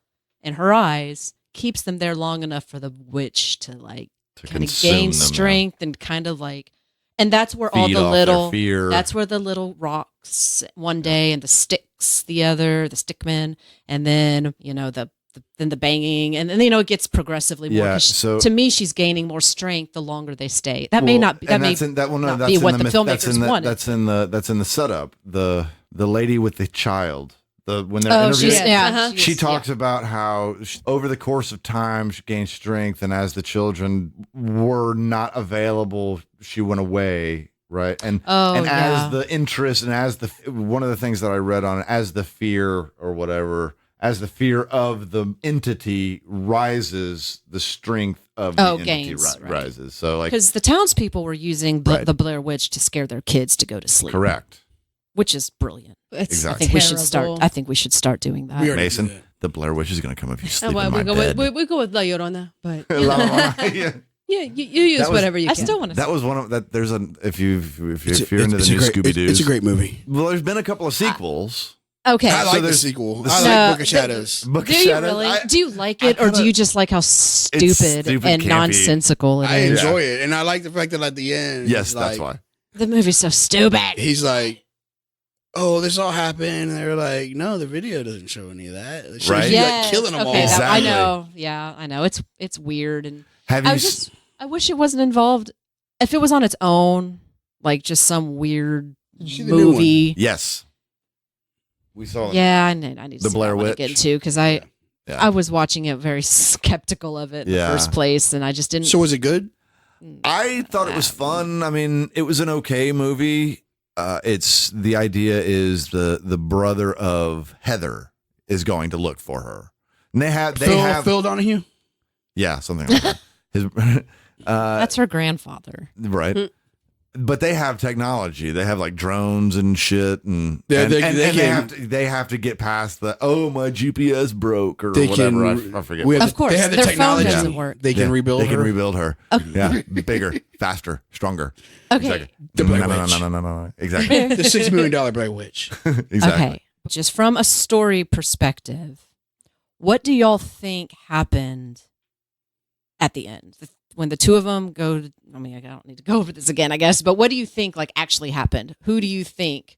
in her eyes keeps them there long enough for the witch to like To kind of consume gain them, strength and kind of like, and that's where all Feed the off their little, fear. that's where the little rocks one day and the sticks the other, the stickmen, and then, the the banging, and then it gets progressively more. Yeah, 'cause so- to me, she's gaining more strength the longer they stay. That may not be and that that's may in, that one. not That's be in what the the myth- filmmakers wanted. That's in the setup. The lady with the child. When they're Oh, interviewing, she's yeah. Uh-huh. she talks about how over the course of time she gained strength, and as the children were not available, she went away. Right. And yeah. as the interest and as one of the things that I read on it, as the fear or whatever, as the fear of the entity rises, the strength of the entity gains, right. rises. So like, because the townspeople were using Right. the Blair Witch to scare their kids to go to sleep. correct. Which is brilliant. It's Exactly. I think we should start. terrible. I think we should start doing that. We already Mason, do that. the Blair Witch is going to come if you sleep well, in my we go bed. with we go with La Llorona, but Yeah. yeah, you use That was- whatever you I can. still want to. That was one of that. There's if you're It's into the new great, Scooby Doo, it's a great movie. Well, there's been a couple of sequels. Okay. I like the there's- sequel. the I se- like Book of Shadows. Book Do of you Shadows, really? I- Do you like I it, or do kinda- you just like how stupid, stupid, and campy. nonsensical it I is? enjoy it, and I like the fact that at the end, Yes, he's that's like, why. The movie's so stupid. he's like, "Oh, this all happened," and they're like, "No, the video doesn't show any of that. It shows Right. you Yes. like killing them okay, all." that- I Exactly. know. Yeah, I know. It's weird, and Have you? I wish it wasn't involved. If it was on its own, like just some weird Did you see the new movie. Yes. We saw it. Yeah, I need to The see Blair that one Witch. again too, because I Yeah. I was watching it very skeptical of it in Yeah. the first place, and I just didn't. So was it good? I thought it was fun. I mean, it was an okay movie. It's the idea is the brother of Heather is going to look for her. And they have Phil Donahue. yeah, something like that. His That's her grandfather. right. But they have technology. They have like drones and shit, and Yeah, and, they and can- they have to get past the my GPS broke or They whatever. can- I forget. We have Of course, they have the their phone technology. doesn't work. They can Yeah, rebuild. They can her. rebuild her. Okay. Yeah, bigger, faster, stronger. Okay. Exactly. The Blair no, Witch. no. Exactly. The $6 million Blair Witch. Exactly. Okay. Just from a story perspective, what do y'all think happened at the end? When the two of them go to, I mean, I don't need to go over this again, I guess, but what do you think like actually happened? Who do you think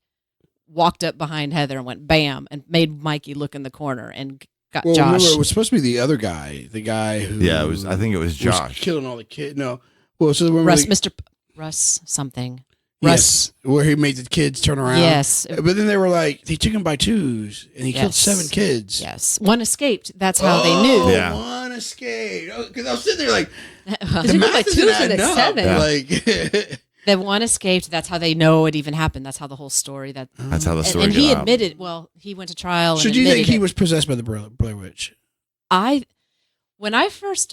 walked up behind Heather and went bam and made Mikey look in the corner and got Well, Josh? remember, it was supposed to be the other guy, the guy who. Yeah, it was. I think it was Josh. killing all the kids. No, well, so remember Russ, the- Mr. Russ something. yes, where he made the kids turn around. Yes. But then they were like, they took him by twos, and he killed Yes. 7 kids. Yes. One escaped. That's how they Oh, knew. Yeah. one escape. Because I was sitting there like, They the took him by math isn't twos and adding a up. 7. Yeah. Like, The one escaped. That's how they know it even happened. That's how the whole story that. That's how the And, story and he got out. admitted. Well, he went to trial. so and do you think admitted he it. was possessed by the Blair Witch? When I first,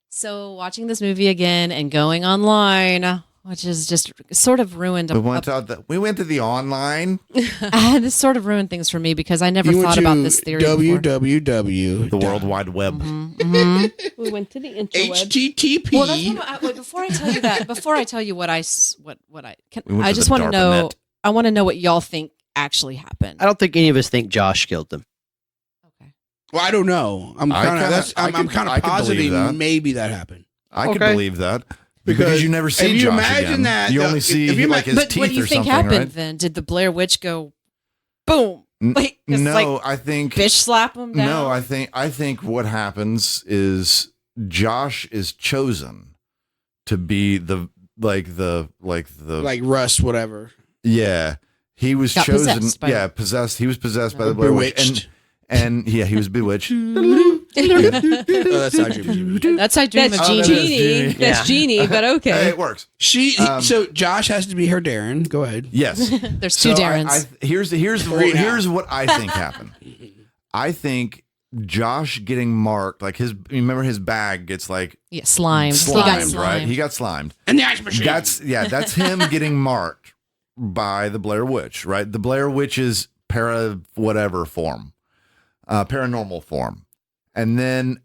so watching this movie again and going online, which is just sort of ruined. We went to the online, This sort of ruined things for me because I never You went thought to about this theory before. www. the World Wide Web. We went to the interweb. HTTP. Well, that's what wait, before I tell you that, before I tell you what I can, We went I to just the want to DARPA know. net. I want to know what y'all think actually happened. I don't think any of us think Josh killed them. Okay. Well, I don't know. I'm I kind kinda- of. I I'm could- kind I of could believe positive that. maybe that happened. I could Okay. believe that Because because you never see if you Josh imagine again. that, you the- only see if you like his But teeth what do you or think something, happened right? then? Did the Blair Witch go, boom? Like, just No, like I think fish slap him down? no. I think what happens is Josh is chosen to be the Like Russ, whatever. yeah. He was Got chosen. possessed by- Possessed. He was possessed by the Blair Witch, Bewitched. and yeah, he was bewitched. Oh, that's not true. That's I dream That's of Oh, that Genie. is Genie. Genie. That's Yeah. Genie, but Hey, okay. it works. So Josh has to be her Darren. Go ahead. Yes. There's two So Darrens. here's Three now. here's what I think happened. I think Josh getting marked, like remember his bag gets like Yeah, slimed. slimed, He got right? slimed. He got slimed. And the ice machine. That's him getting marked by the Blair Witch, right? The Blair Witch's paranormal form, and then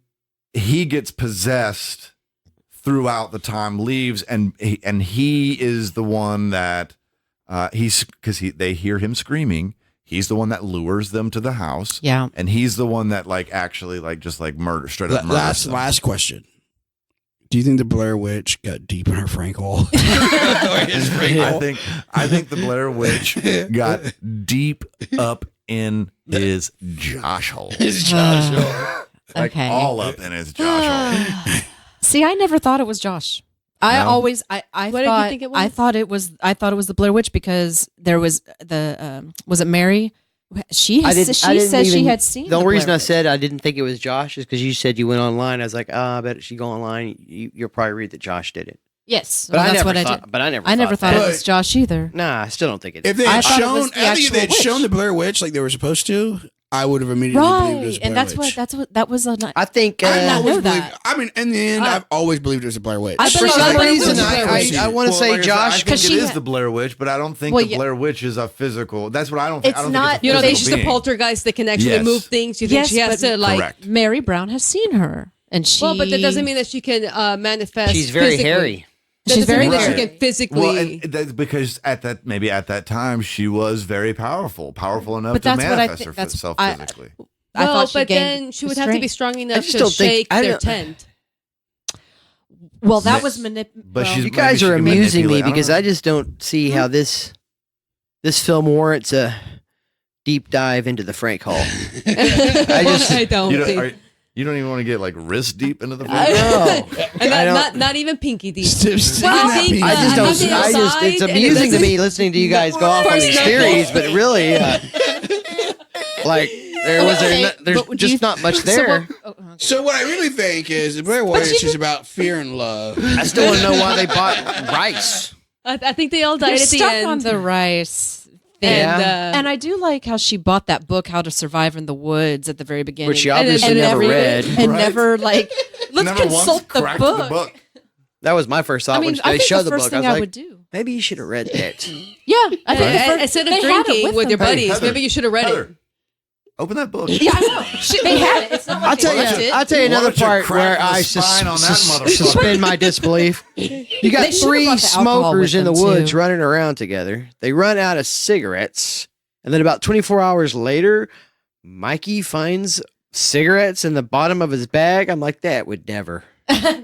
he gets possessed throughout the time, leaves, and he is the one that they hear him screaming. He's the one that lures them to the house. Yeah. And he's the one that like actually like just like straight up murders them. Last question. Do you think the Blair Witch got deep in her Frank hole? His Frank hole? I think the Blair Witch got deep up in his Josh hole. It's Josh. Hole. Like Okay. all up in his Josh hole. See, I never thought it was Josh. I No? always What thought did you think it was? I thought it was the Blair Witch because there was the was it Mary? She said she had seen. The only reason Blair I Witch. said I didn't think it was Josh is because you said you went online. I was like, I bet she go online. You'll probably read that Josh did it. Yes, But well, I that's never what thought. I did. But I never. I never thought that. it was Josh either. Nah, I still don't think it is. If they had I thought it was shown, the I think if they had actual shown witch. the Blair Witch like they were supposed to, I would have immediately believed it was Right, Blair and that's Witch. what that was. I think. I've I always know that. believed. I mean, in the end, I've always believed it was a Blair Witch. I for believe- some I believe it reason, was Blair Witch. I want to say like I Josh think because it she is had- the Blair Witch, but I don't think Well, the yeah. Blair Witch is a physical. That's what I don't think. It's I don't not- think You don't think it's she's a a physical poltergeist that can actually Yes. move things? You think Yes, she has but- to like? Correct. Mary Brown has seen her, and she. Well, but that doesn't mean that she can manifest. she's very physically. hairy. That She's doesn't very mean that hairy. she can physically. Well, and that's because at that time she was very powerful enough But to that's what I manifest think- herself I- physically. I well, thought she but gained then she would have to be strength. strong enough just to don't think- shake I their don't- tent. Well, that Ma- was but she's- You guys maybe are she can amusing me manipulate- I don't because know. I just don't see how this film warrants a deep dive into the Frank Hall. I don't You don't, think. you don't even want to get like wrist deep into the. No. And I don't- not even pinky deep. Well, I think, I just I don't. think I just. outside It's and it amusing to doesn't- me listening to you guys go off on First these knuckle. theories, but really, like there's but do you- just not much So there. what- oh, So what I really think is the Blair Witch is about fear and love. I still want to know why they bought rice. I think they all They're died at the stuck end. on the rice. and, Yeah. And I do like how she bought that book, How to Survive in the Woods, at the very beginning. Which she And obviously then never every- read. and Right. never like let's Never once consult the cracked book. That was my first thought I mean, when I they think showed the the first book. I thing was I like, would do. maybe you should have read that. Yeah, I think the first, instead of they had it drinking with your them. buddies, Heather. maybe you should have read Heather, it. open that book. Yeah, I know. They had it. It's not like I'll tell they left you. it. I'll tell you Why another don't you part crack where the I spine on that motherfucker? suspend my disbelief. You got They should've three brought the alcohol smokers with in the them, woods too. running around together. They run out of cigarettes, and then about 24 hours later, Mikey finds cigarettes in the bottom of his bag. I'm like, that would never.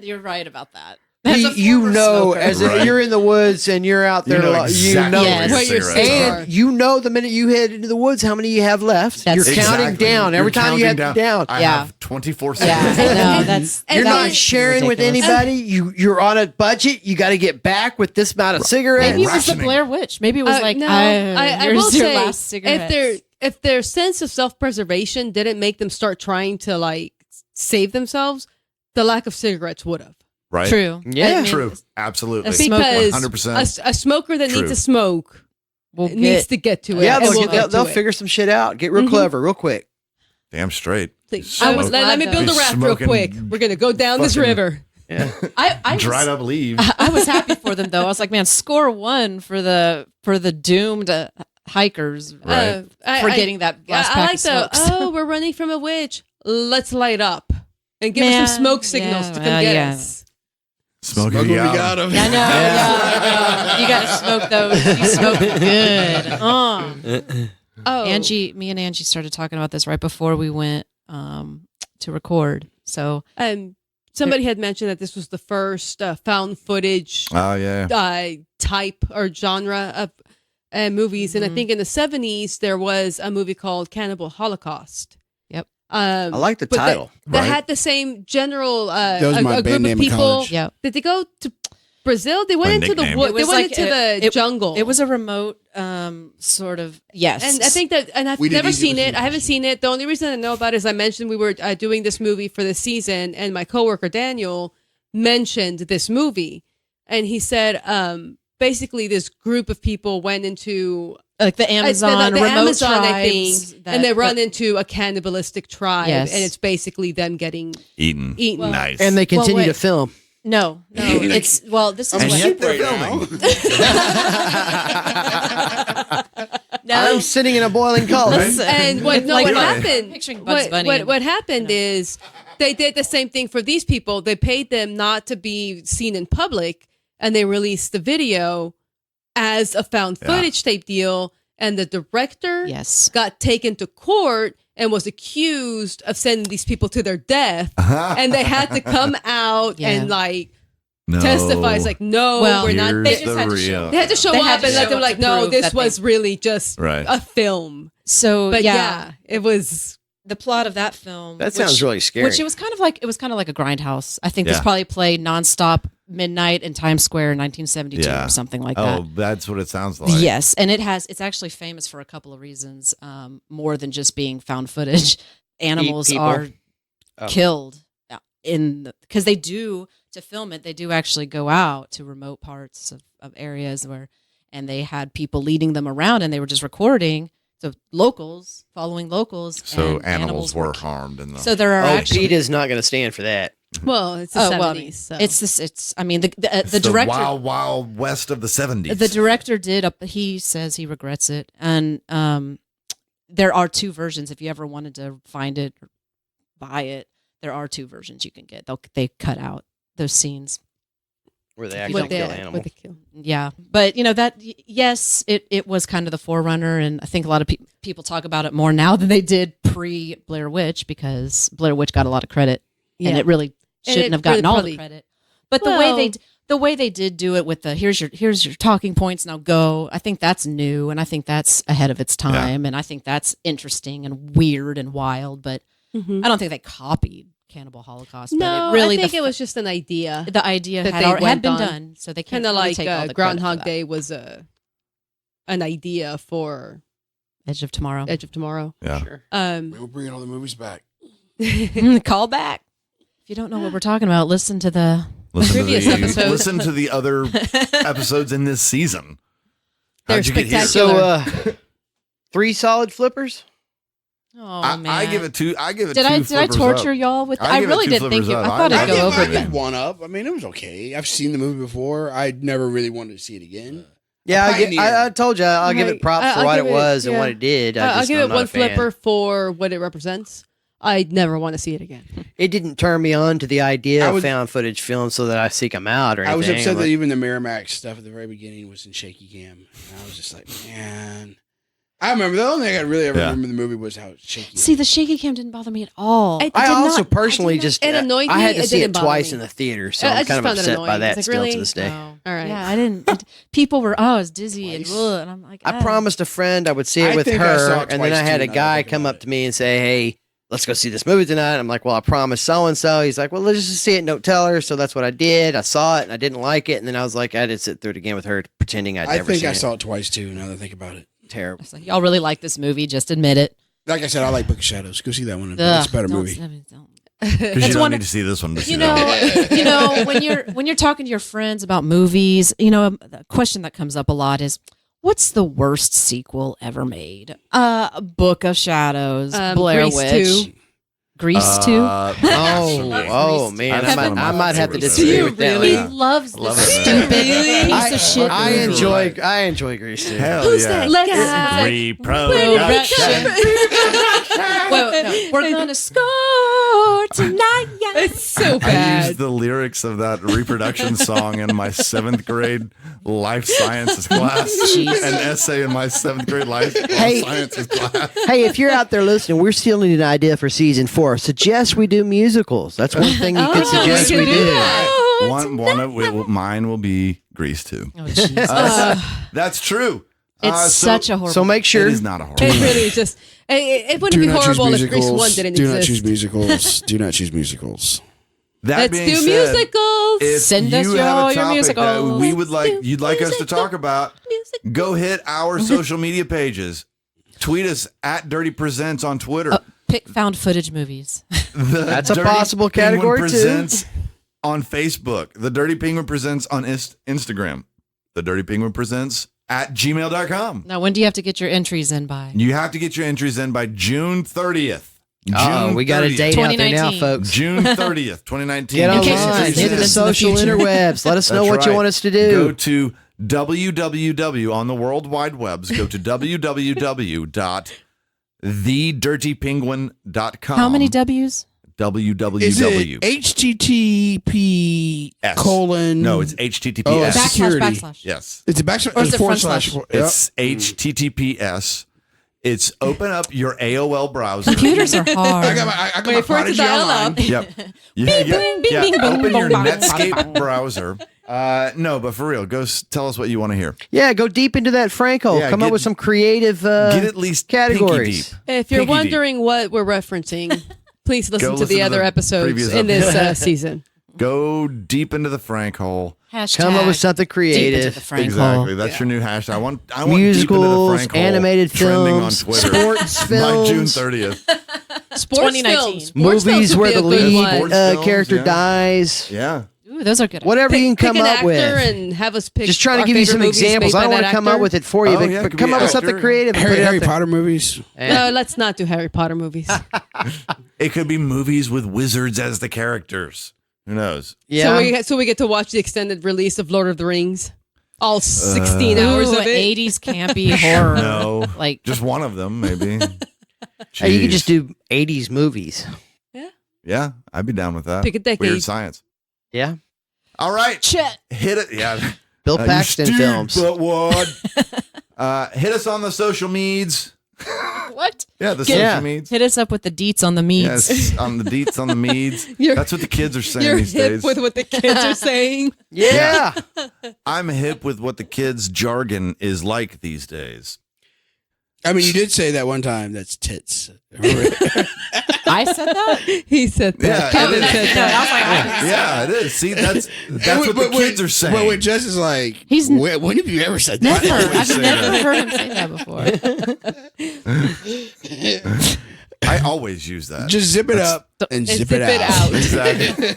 You're right about that. As a You former know, smoker. as Right. if you're in the woods and you're out You there, know exactly Yes. where Where your your cigarettes cigarettes are. are. and you know the minute you head into the woods how many you have left. That's You're counting Exactly. down You're every time you counting have down. I Yeah. have 24 Yeah, seconds. I know. That's You're And not then- sharing with ridiculous. anybody. You're on a budget. You got to get back with this amount of cigarettes. Maybe it was the Rationing. Blair Witch. Maybe it was like, no, I here's will your say, last cigarette. if their sense of self-preservation didn't make them start trying to like save themselves, the lack of cigarettes would have. Right? True. Yeah. I mean, True. Absolutely. A smoke Because 100%. a smoker that True. needs to smoke We'll needs get, to get to it. Yeah, and they'll, we'll they'll, get they'll to it. figure some shit out. Get real Mhm. clever, real quick. Damn straight. Think- I was let me glad build a though. raft real Smoking quick. We're gonna go down this fucking- river. I Dried was, up leaves. I was happy for them though. I was like, man, score one for the doomed hikers Right. for getting that last I pack like of the smokes. we're running from a witch. Let's light up and give her some smoke signals to come get yeah. us. Smoke Smoke it what we out. got 'em. I know, yeah. You got to smoke those. You smoke good. Oh, Me and Angie started talking about this right before we went to record. So somebody had mentioned that this was the first found footage Oh, yeah. type or genre of movies, and I think in the 70s there was a movie called Cannibal Holocaust. Yep. I like the but title. That Right. had the same general That was my a band group name of in people. college. yeah, Did they go to Brazil? They went My into the nickname. wood. It They was went like into the jungle. it was a remote sort of yes. And I think that, and I've We did never easy seen it. listening. I haven't seen it. The only reason I know about it is I mentioned we were doing this movie for this season, and my coworker Daniel mentioned this movie, and he said, basically, this group of people went into like the Amazon the remote Amazon, I tribes think, that- and they run into a cannibalistic tribe, Yes. and it's basically them getting Eaten. eaten. Nice. And they continue wait. to film. No, it's this is And what yet they're right filming. I'm sitting in a boiling cauldron. Listen, And what Right. happened? Picturing Bugs Bunny. What happened is they did the same thing for these people. They paid them not to be seen in public, and they released the video as a found footage tape deal. And the director Yes. got taken to court and was accused of sending these people to their death. And they had to come out Yeah. and like No. testify. It's like, no, Well, we're not. Here's They just the had to real. show- They had to show They up had to and let show them up like, to no, prove this that was really just Right. a film. But yeah, it was. The plot of that film. That sounds really scary. Which it was kind of like a Grindhouse. I think this Yeah. probably played nonstop midnight in Times Square in 1972 Yeah. or something like that. Oh, that's what it sounds like. Yes, and it's actually famous for a couple of reasons, more than just being found footage. Animals people? are Oh. killed because they do, to film it, they do actually go out to remote parts of areas and they had people leading them around and they were just recording. So following locals. So and animals were harmed in the. So there are actually. PETA is not going to stand for that. Well, it's the 70s. So. It's this. It's. I mean, the the director. wild, wild west of the 70s. The director did. He says he regrets it, and there are two versions. If you ever wanted to find it or buy it, there are two versions you can get. They cut out those scenes. Where they actually kill animals. With the kill. Yeah, but that yes, it was kind of the forerunner, and I think a lot of people talk about it more now than they did pre Blair Witch because Blair Witch got a lot of credit, and it really shouldn't have gotten all the credit. But the way they did do it with the here's your talking points, now go. I think that's new, and I think that's ahead of its time, and I think that's interesting and weird and wild. But I don't think they copied Cannibal Holocaust. No, but I think it was just an idea. The idea that had been done, so they can't kind of really like take all the Groundhog credit for Day was an idea for that. Edge of Tomorrow. Edge of Tomorrow. Yeah. Sure. We're bringing all the movies back. Call back. If you don't know what we're talking about, listen to the previous episode. Listen to the other episodes in this season. They're How'd you get here? spectacular. So, 3 solid flippers? Oh man! I give it two. I give it. Did two I flippers torture up. y'all with? I I give it really 2 didn't think flippers it. up. I thought I it'd go give over. it- I give one up. I mean, it was okay. I've seen the movie before. I never really wanted to see it again. Yeah, Pioneer. I told you I'll give it props for I'll what give it was and yeah. what it did. I'll give I'm it not one a fan. flipper for what it represents. I'd never want to see it again. It didn't turn me on to the idea I of was- found footage films so that I seek them out or anything. I was upset I'm that like, even the Miramax stuff at the very beginning was in shaky cam. And I was just like, man. I remember the only thing I really ever remember in the movie was how shaky. See, the shaky cam didn't bother me at all. I also personally just It annoyed I had me. to It see it didn't bother twice me. in the theater, so I I'm just kind of found it upset by annoying. that It's like, still really? to this day. Oh. All right. Yeah, I didn't. People were. I was dizzy and, Twice. ugh, and I'm like, I promised a friend I would see it I with think I saw her, it and then twice, I had too, a now that I guy think come about up to me and say, "Hey, let's go see this movie tonight." I'm like, "Well, I promised so and so." He's like, "Well, let's just see it and don't tell her." So that's what I did. I saw it and I didn't like it, and then I was like, I did sit through it again with her, pretending I'd I never think seen I it. saw it twice too. Now that I think about it, Terrible. It's like, y'all really like this movie. Just admit it. like I said, I like Book of Shadows. Go see that one. Ugh, It's a better don't- movie. I mean, don't. Because you That's don't one need of- to see this one to see You that one. when you're talking to your friends about movies, the question that comes up a lot is, what's the worst sequel ever made? Book of Shadows, Blair Grease Witch, 2. Grease 2. Oh man, That's one of I my might have to favorites. disagree Do you with that. really? He one. loves Love the it, stupid man. piece of shit. I enjoy Grease too. Hell Who's yeah. that guy? Reproduction. We're gonna score tonight. It's so I bad. used the lyrics of that reproduction song in my 7th grade life sciences class. An essay in my 7th grade life sciences class. Hey, if you're out there listening, we're still needing an idea for season 4. Suggest we do musicals. That's one thing you could suggest we we can do. do that. Mine will be Grease 2. Oh, Jesus. That's true. It's such a horrible. So make sure. It is not a horror. It really is just. It wouldn't Do be not choose horrible if Grease 1 musicals. didn't Do not exist. choose musicals. Do not choose musicals. That Let's being do said, musicals. if Send us you have your a topic that musicals. we would like, Let's do you'd like us to musical. talk about, go hit our social media pages. Tweet us at Dirty Presents on Twitter. Pick found footage movies. That's a Dirty possible Penguin category, too. Presents on Facebook. The Dirty Penguin Presents on Instagram. The Dirty Penguin Presents at gmail.com. Now, when do you have to get your entries in by? You have to get your entries in by June 30th. Oh, we got a 30th. date out there now, 2019. folks. June 30th, 2019. Get In case you're online. listening Hit to the this in the social future. interwebs. Let us know That's what you right. want us to Go do. to www on the World Wide Webs. Go to www.thedirtypenguin.com. How many W's? www. Is it HTTP colon? No, it's HTTPS. Oh, it's security. Backslash. Yes. It's a backslash. Or is it forward front slash? slash? It's HTTPS. It's open up your AOL browser. Computers are hard. I got my Wait for it to Prodigy dial online. up. Yep. bing, bing, bing, Open bing, your bong, bong, Netscape bong. browser No, but for real, go tell us what you want to hear. Yeah, go deep into that Frank hole. Yeah, Come up with some creative get at least categories. pinky deep. If you're Pinky wondering what we're referencing, please listen to listen the to other the episodes previous in this season. Go deep into the Frank hole. Hashtag Come up with something deep into creative. the Frank Exactly. hole. That's your new hashtag. I want deep Musicals, into the Frank hole animated trending films, on Twitter sports by June films. 30th. Sports 2019. films. Sports Movies films would where be a the good lead one. Sports films, character yeah. dies. Yeah. Ooh, those are good. Whatever you can Pick come an up actor with. and have us pick. Just trying to our give you favorite some movies examples. made I don't by want to that come up actor. with it for you, Oh, but, yeah, it but could come be up with actor. something creative and put it out Harry there. Potter movies. No, let's not do Harry Potter movies. It could be movies with wizards as the characters. Who knows? Yeah. So we get to watch the extended release of Lord of the Rings, all 16 hours Ooh, of it. 80s campy horror. No. Like Just one of them, maybe. Hey, you could Jeez. just do 80s movies. Yeah, I'd be down with that. Pick a decade. Weird science. Yeah. All right. Chet. Hit it. Yeah. Bill Paxton you films. But what? Hit us on the social meds. What? Yeah, the Yeah. social meds. Hit us up with the deets on the meats. Yes, on the deets, on the meds. You're- That's what the kids are saying You're these hip days. with what the kids are saying. Yeah. I'm hip with what the kids' jargon is like these days. I mean, you did say that one time. That's tits. I said that? He said that. Yeah, Kevin it is. said that. Yeah, it is. See, that's what the kids are saying. But when Jess is like, He's when have you ever said that? Never. always I've say never that. heard him say that before. I always use that. Just zip it up and zip it out. Exactly.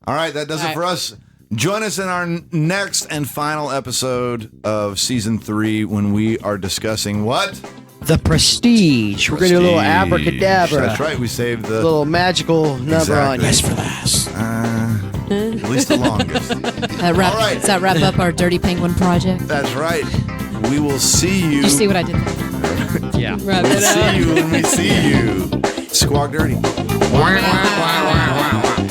All right, that does it All right. for us. Join us in our next and final episode of season 3 when we are discussing what? The Prestige. We're going to do a little Prestige. abracadabra. That's right. We saved A the little magical number on Exactly. you. Best for last. at least the longest. All right. Does that wrap up our Dirty Penguin project? That's right. We will see you. Did you see what I did there? Yeah. Wrap We'll it up. see you when we see you. Squawk dirty. Wow, wow, wow, wow, wow.